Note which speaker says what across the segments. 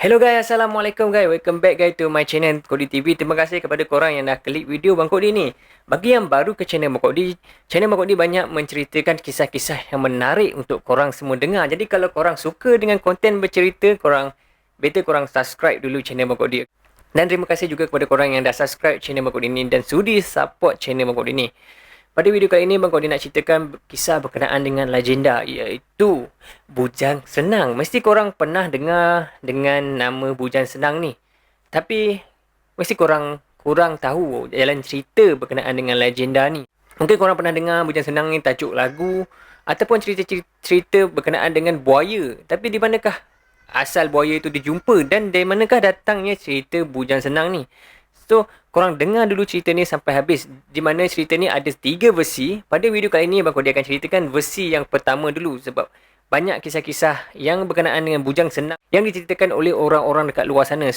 Speaker 1: Hello guys, Assalamualaikum guys. Welcome back guys to my channel Kodi TV. Terima kasih kepada korang yang dah klik video Bang Kodi ni. Bagi yang baru ke channel Bang Kodi banyak menceritakan kisah-kisah yang menarik untuk korang semua dengar. Jadi kalau korang suka dengan konten bercerita, korang subscribe dulu channel Bang Kodi. Dan terima kasih juga kepada korang yang dah subscribe channel Bang Kodi ni dan sudi support channel Bang Kodi ni. Pada video kali ini, Bang Kodi nak ceritakan kisah berkenaan dengan legenda, iaitu Bujang Senang. Mesti korang pernah dengar dengan nama Bujang Senang ni. Tapi, mesti korang kurang tahu jalan cerita berkenaan dengan legenda ni. Mungkin korang pernah dengar Bujang Senang ni tajuk lagu, ataupun cerita berkenaan dengan buaya. Tapi di manakah asal buaya itu dijumpa dan dari manakah datangnya cerita Bujang Senang ni? So, korang dengar dulu cerita ni sampai habis. Di mana cerita ni ada 3 versi. Pada video kali ni, Bang Kodi akan ceritakan versi yang pertama dulu. Sebab banyak kisah-kisah yang berkenaan dengan Bujang Senang yang diceritakan oleh orang-orang dekat luar sana.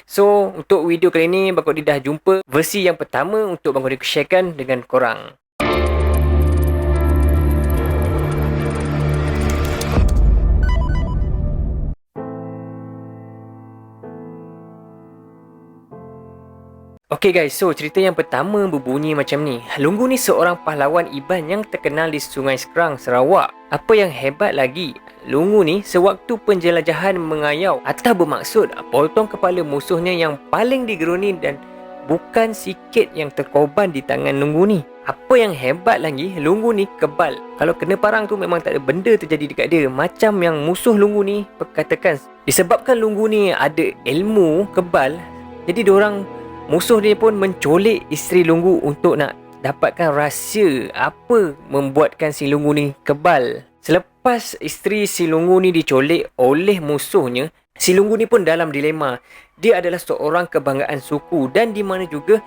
Speaker 1: So, untuk video kali ni, Bang Kodi dah jumpa versi yang pertama untuk Bang Kodi sharekan dengan korang. Okay guys, so cerita yang pertama berbunyi macam ni. Lungu ni seorang pahlawan Iban yang terkenal di Sungai Sekerang, Sarawak. Apa yang hebat lagi, Lungu ni sewaktu penjelajahan mengayau atau bermaksud potong kepala musuhnya yang paling digeruni dan bukan sikit yang terkorban di tangan Lungu ni. Apa yang hebat lagi, Lungu ni kebal. Kalau kena parang tu memang tak ada benda terjadi dekat dia. Macam yang musuh Lungu ni perkatakan. Disebabkan Lungu ni ada ilmu kebal, jadi diorang musuh dia pun mencolik isteri Lungu untuk nak dapatkan rahsia apa membuatkan si Lungu ni kebal. Selepas isteri si Lungu ni dicolik oleh musuhnya, si Lungu ni pun dalam dilema. Dia adalah seorang kebanggaan suku dan di mana juga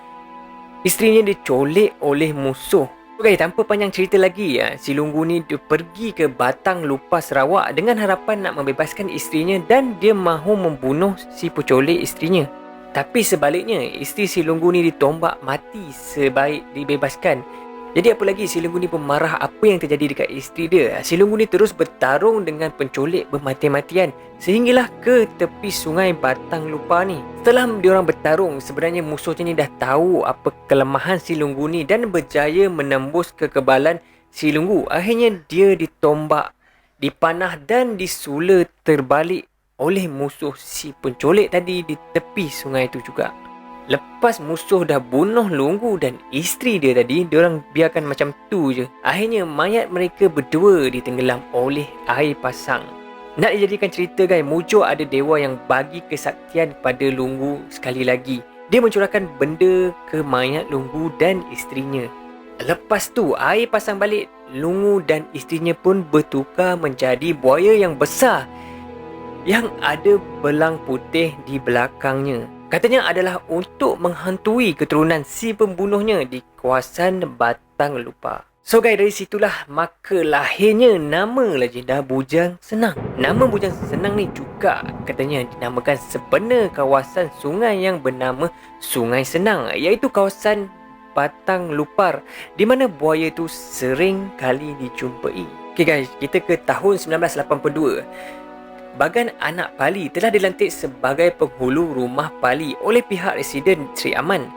Speaker 1: isterinya dicolik oleh musuh. Okay, tanpa panjang cerita lagi, si Lungu ni dia pergi ke Batang Lupa, Sarawak dengan harapan nak membebaskan isterinya dan dia mahu membunuh si pencolik isterinya. Tapi sebaliknya, isteri si Lungu ni ditombak mati sebaik dibebaskan. Jadi apa lagi, si Lungu ni pun marah apa yang terjadi dekat isteri dia. Si Lungu ni terus bertarung dengan pencolik bermati-matian sehinggalah ke tepi sungai Batang Lupa ni. Setelah diorang bertarung, sebenarnya musuhnya ni dah tahu apa kelemahan si Lungu ni dan berjaya menembus kekebalan si Lungu. Akhirnya dia ditombak, dipanah dan disula terbalik oleh musuh si pencolik tadi di tepi sungai itu juga. Lepas musuh dah bunuh Lungu dan isteri dia tadi, diorang biarkan macam tu je. Akhirnya mayat mereka berdua ditenggelam oleh air pasang. Nak dijadikan cerita guys, Mujo ada dewa yang bagi kesaktian pada Lungu sekali lagi. Dia mencurahkan benda ke mayat Lungu dan isterinya. Lepas tu air pasang balik, Lungu dan isterinya pun bertukar menjadi buaya yang besar yang ada belang putih di belakangnya. Katanya adalah untuk menghantui keturunan si pembunuhnya di kawasan Batang Lupa. So guys, dari situlah maka lahirnya nama legenda Bujang Senang. Nama Bujang Senang ni juga katanya dinamakan sebenar kawasan sungai yang bernama Sungai Senang, iaitu kawasan Batang Lupar, di mana buaya tu sering kali dijumpai. Okay guys, kita ke tahun 1982. Bagan Anak Pali telah dilantik sebagai penghulu rumah Pali oleh pihak Residen Sri Aman.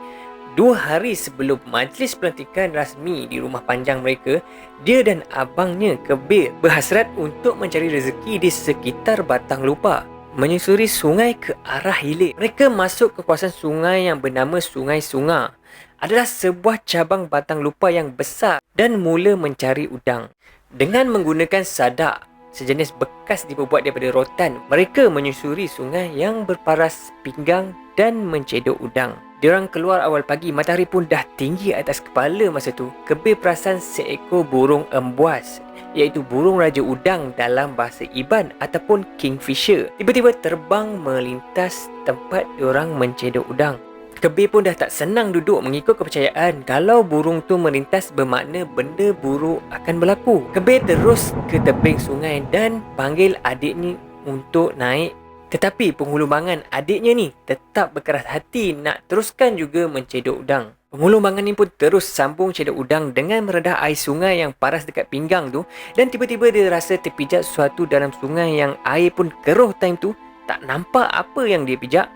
Speaker 1: 2 hari sebelum majlis pelantikan rasmi di rumah panjang mereka, dia dan abangnya Kebir berhasrat untuk mencari rezeki di sekitar Batang Lupa, menyusuri sungai ke arah hilir. Mereka masuk ke kawasan sungai yang bernama Sungai Sunga. Adalah sebuah cabang Batang Lupa yang besar dan mula mencari udang. Dengan menggunakan sadak sejenis bekas dibuat daripada rotan, mereka menyusuri sungai yang berparas pinggang dan mencedok udang. Diorang keluar awal pagi, matahari pun dah tinggi atas kepala masa tu. Kebir perasan seekor burung embuas, iaitu burung raja udang dalam bahasa Iban ataupun kingfisher, tiba-tiba terbang melintas tempat diorang mencedok udang. Kebir pun dah tak senang duduk mengikut kepercayaan kalau burung tu melintas bermakna benda buruk akan berlaku. Kebir terus ke tebing sungai dan panggil adiknya untuk naik. Tetapi penghulu bangan adiknya ni tetap berkeras hati nak teruskan juga mencedok udang. Penghulu bangan ni pun terus sambung cedok udang dengan meredah air sungai yang paras dekat pinggang tu, dan tiba-tiba dia rasa terpijak sesuatu dalam sungai yang air pun keruh time tu. tak nampak apa yang dia pijak.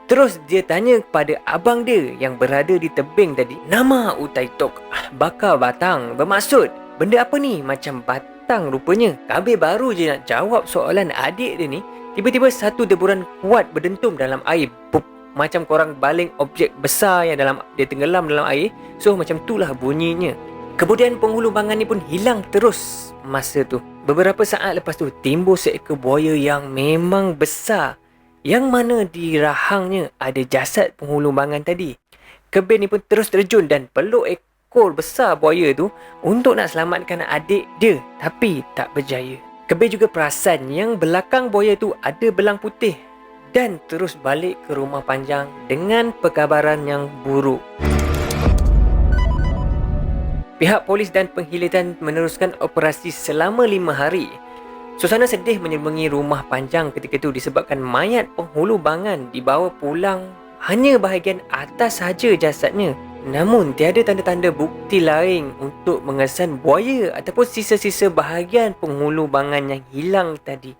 Speaker 1: Terus dia tanya kepada abang dia yang berada di tebing tadi, nama Utai Tok bakar batang, bermaksud benda apa ni? Macam batang rupanya. Kabir baru je nak jawab soalan adik dia ni, tiba-tiba satu deburan kuat berdentum dalam air. Pup, macam korang baling objek besar yang dia tenggelam dalam air. So macam itulah bunyinya. Kemudian penghulu bangan ni pun hilang terus masa tu. Beberapa saat lepas tu timbul seekor buaya yang memang besar, yang mana di rahangnya ada jasad penghulu bangan tadi. Kebir ni pun terus terjun dan peluk ekor besar buaya tu untuk nak selamatkan adik dia, tapi tak berjaya. Kebir juga perasan yang belakang buaya tu ada belang putih dan terus balik ke rumah panjang dengan perkabaran yang buruk. Pihak polis dan penghilitan meneruskan operasi selama 5 hari. Suasana sedih menyelimuti rumah panjang ketika itu disebabkan mayat penghulu bangan dibawa pulang hanya bahagian atas sahaja jasadnya. Namun tiada tanda-tanda bukti lain untuk mengesan buaya ataupun sisa-sisa bahagian penghulu bangan yang hilang tadi.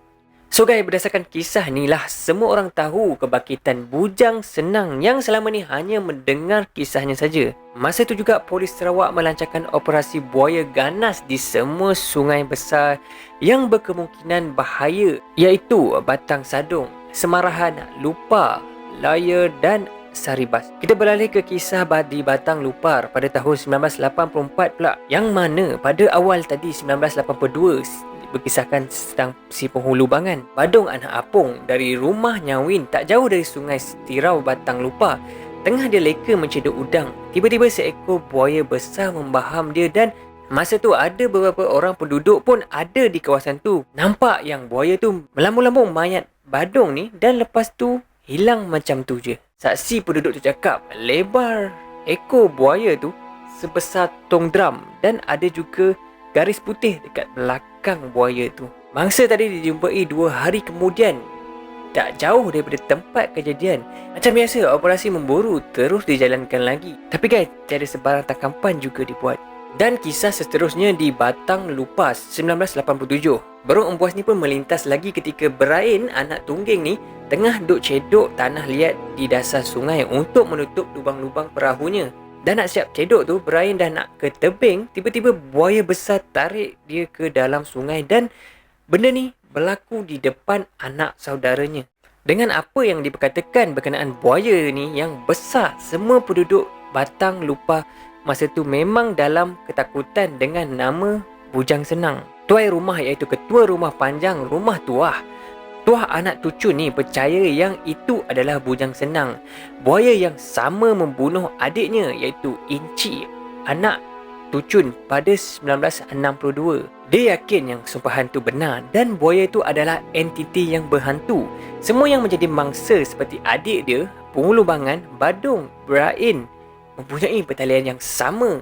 Speaker 1: So guys, berdasarkan kisah ni lah semua orang tahu kebangkitan Bujang Senang yang selama ni hanya mendengar kisahnya saja. Masa itu juga polis Sarawak melancarkan operasi buaya ganas di semua sungai besar yang berkemungkinan bahaya, iaitu Batang Sadung, Semarahan, Lupar, Layar dan Saribas. Kita beralih ke kisah di Batang Lupar pada tahun 1984 pula, yang mana pada awal tadi 1982 berkisahkan tentang si penghulu bangan Badung anak apung dari rumah Nyawin tak jauh dari sungai Setirau Batang Lupar. Tengah dia leka mencedok udang, tiba-tiba seekor buaya besar membaham dia dan masa tu ada beberapa orang penduduk pun ada di kawasan tu. Nampak yang buaya tu melambung-lambung mayat Badung ni dan lepas tu hilang macam tu je. Saksi penduduk tu cakap lebar ekor buaya tu sebesar tong drum dan ada juga garis putih dekat belakang buaya tu. Mangsa tadi dijumpai 2 hari kemudian tak jauh daripada tempat kejadian. Macam biasa, operasi memburu terus dijalankan lagi. Tapi guys, tiada sebarang tangkapan juga dibuat. Dan kisah seterusnya di Batang Lupas 1987. Burung embuas ni pun melintas lagi ketika Berain anak tungging ni tengah duk cedok tanah liat di dasar sungai untuk menutup lubang-lubang perahunya. Dan nak siap cedok tu, Berain dah nak ke tebing, tiba-tiba buaya besar tarik dia ke dalam sungai dan benda ni berlaku di depan anak saudaranya. Dengan apa yang diperkatakan berkenaan buaya ni yang besar, semua penduduk Batang Lupar masa tu memang dalam ketakutan dengan nama Bujang Senang. Tuai rumah iaitu ketua rumah panjang rumah Tuah anak Tucun ni percaya yang itu adalah Bujang Senang, buaya yang sama membunuh adiknya iaitu Inci anak Tucun pada 1962. Dia yakin yang sumpahan tu benar dan buaya itu adalah entiti yang berhantu. Semua yang menjadi mangsa seperti adik dia, penghulu bangan, Badung, Berain mempunyai pertalian yang sama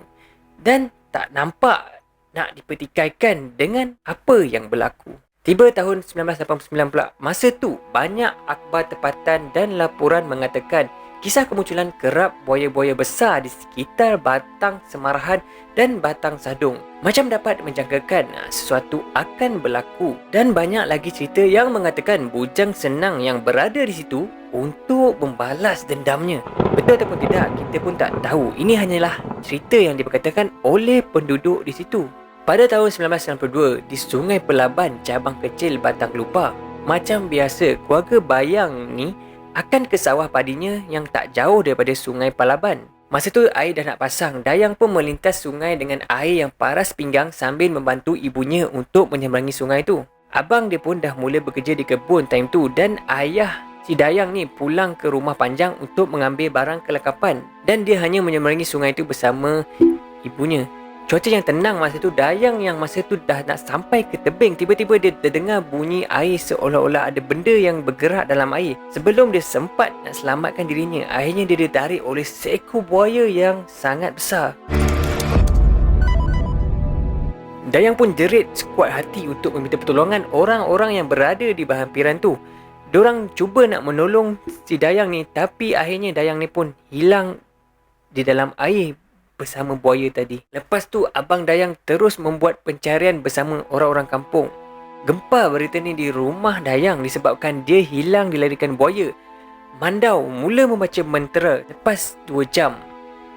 Speaker 1: dan tak nampak nak dipertikaikan dengan apa yang berlaku. Tiba tahun 1989 pula. Masa tu banyak akhbar tempatan dan laporan mengatakan kisah kemunculan kerap buaya-buaya besar di sekitar Batang Semarahan dan Batang Sadung. Macam dapat menjangkakan sesuatu akan berlaku. Dan banyak lagi cerita yang mengatakan Bujang Senang yang berada di situ untuk membalas dendamnya. Betul ataupun tidak, kita pun tak tahu. Ini hanyalah cerita yang diperkatakan oleh penduduk di situ. Pada tahun 1992, di Sungai Pelaban, cabang kecil Batang Lupar, macam biasa, keluarga Bayang ni akan ke sawah padinya yang tak jauh daripada Sungai Pelaban. Masa tu air dah nak pasang, Dayang pun melintas sungai dengan air yang paras pinggang sambil membantu ibunya untuk menyeberangi sungai tu. Abang dia pun dah mula bekerja di kebun time tu dan ayah si Dayang ni pulang ke rumah panjang untuk mengambil barang kelengkapan dan dia hanya menyeberangi sungai tu bersama ibunya. Cuaca yang tenang masa tu, Dayang yang masa tu dah nak sampai ke tebing, tiba-tiba dia terdengar bunyi air seolah-olah ada benda yang bergerak dalam air. Sebelum dia sempat nak selamatkan dirinya, akhirnya dia ditarik oleh seekor buaya yang sangat besar. Dayang pun jerit sekuat hati untuk meminta pertolongan orang-orang yang berada di berhampiran tu. Diorang cuba nak menolong si Dayang ni, tapi akhirnya Dayang ni pun hilang di dalam air bersama buaya tadi. Lepas tu Abang Dayang terus membuat pencarian bersama orang-orang kampung Gempa berita ni di rumah Dayang disebabkan dia hilang dilarikan buaya. Mandau mula membaca mentera lepas 2 jam.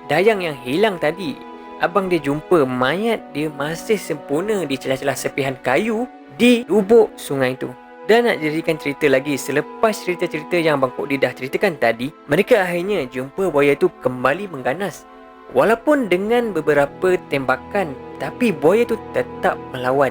Speaker 1: Dayang yang hilang tadi, abang dia jumpa mayat dia masih sempurna di celah-celah sepihan kayu di lubuk sungai tu. Dan nak jadikan cerita lagi, selepas cerita-cerita yang Abang Kok dah ceritakan tadi, mereka akhirnya jumpa buaya tu kembali mengganas. Walaupun dengan beberapa tembakan, tapi buaya tu tetap melawan.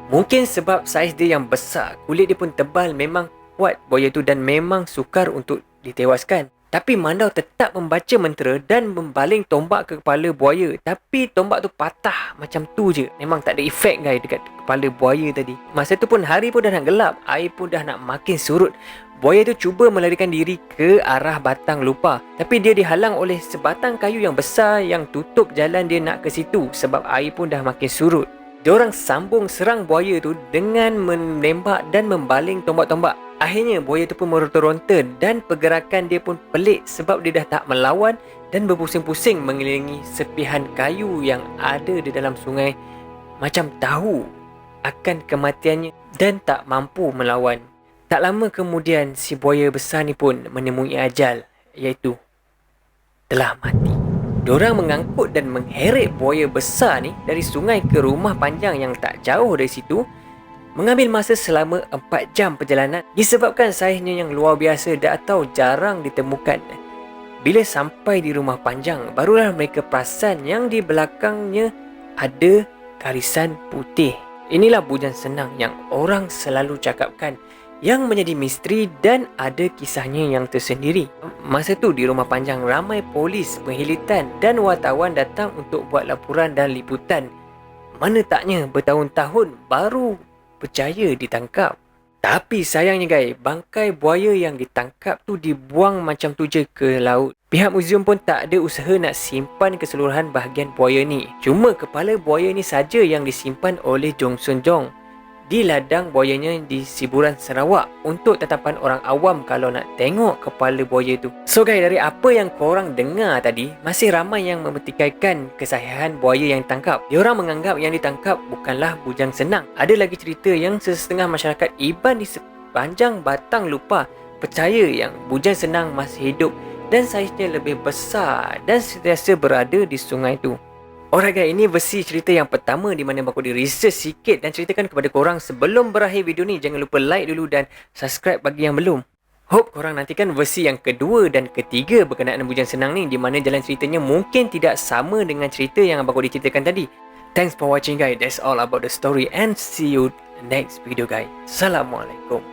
Speaker 1: Mungkin sebab saiz dia yang besar, kulit dia pun tebal, memang kuat buaya tu dan memang sukar untuk ditewaskan. Tapi Mandau tetap membaca mentera dan membaling tombak ke kepala buaya. Tapi tombak tu patah macam tu je. Memang tak ada efek guys dekat kepala buaya tadi. Masa tu pun hari pun dah nak gelap, air pun dah nak makin surut. Buaya tu cuba melarikan diri ke arah batang lupa. Tapi dia dihalang oleh sebatang kayu yang besar yang tutup jalan dia nak ke situ sebab air pun dah makin surut. Diorang sambung serang buaya tu dengan menembak dan membaling tombak-tombak. Akhirnya buaya tu pun meronta-ronta dan pergerakan dia pun pelik sebab dia dah tak melawan dan berpusing-pusing mengelilingi sepihan kayu yang ada di dalam sungai macam tahu akan kematiannya dan tak mampu melawan. Tak lama kemudian si buaya besar ni pun menemui ajal, iaitu telah mati. Diorang mengangkut dan mengheret buaya besar ni dari sungai ke rumah panjang yang tak jauh dari situ. Mengambil masa selama 4 jam perjalanan disebabkan saiznya yang luar biasa atau jarang ditemukan. Bila sampai di rumah panjang, barulah mereka perasan yang di belakangnya ada garisan putih. Inilah bujang senang yang orang selalu cakapkan, yang menjadi misteri dan ada kisahnya yang tersendiri. Masa tu di rumah panjang ramai polis, penghilitan dan wartawan datang untuk buat laporan dan liputan. Mana taknya bertahun-tahun baru percaya ditangkap. Tapi sayangnya guys, bangkai buaya yang ditangkap tu dibuang macam tu je ke laut. Pihak muzium pun tak ada usaha nak simpan keseluruhan bahagian buaya ni. Cuma kepala buaya ni saja yang disimpan oleh Jong Sun Jong di ladang buayanya di Siburan, Sarawak, untuk tetapan orang awam kalau nak tengok kepala buaya tu. So guys, dari apa yang korang dengar tadi, masih ramai yang mempertikaikan kesahihan buaya yang ditangkap. Diorang menganggap yang ditangkap bukanlah bujang senang. Ada lagi cerita yang sesetengah masyarakat Iban di sepanjang batang lupa percaya yang bujang senang masih hidup dan saiznya lebih besar dan sentiasa berada di sungai tu. Alright guys, ini versi cerita yang pertama di mana aku di research sikit dan ceritakan kepada korang. Sebelum berakhir video ni, jangan lupa like dulu dan subscribe bagi yang belum. Hope korang nantikan versi yang kedua dan ketiga berkenaan bujang senang ni, di mana jalan ceritanya mungkin tidak sama dengan cerita yang abang aku diceritakan tadi. Thanks for watching guys. That's all about the story and see you next video guys. Assalamualaikum.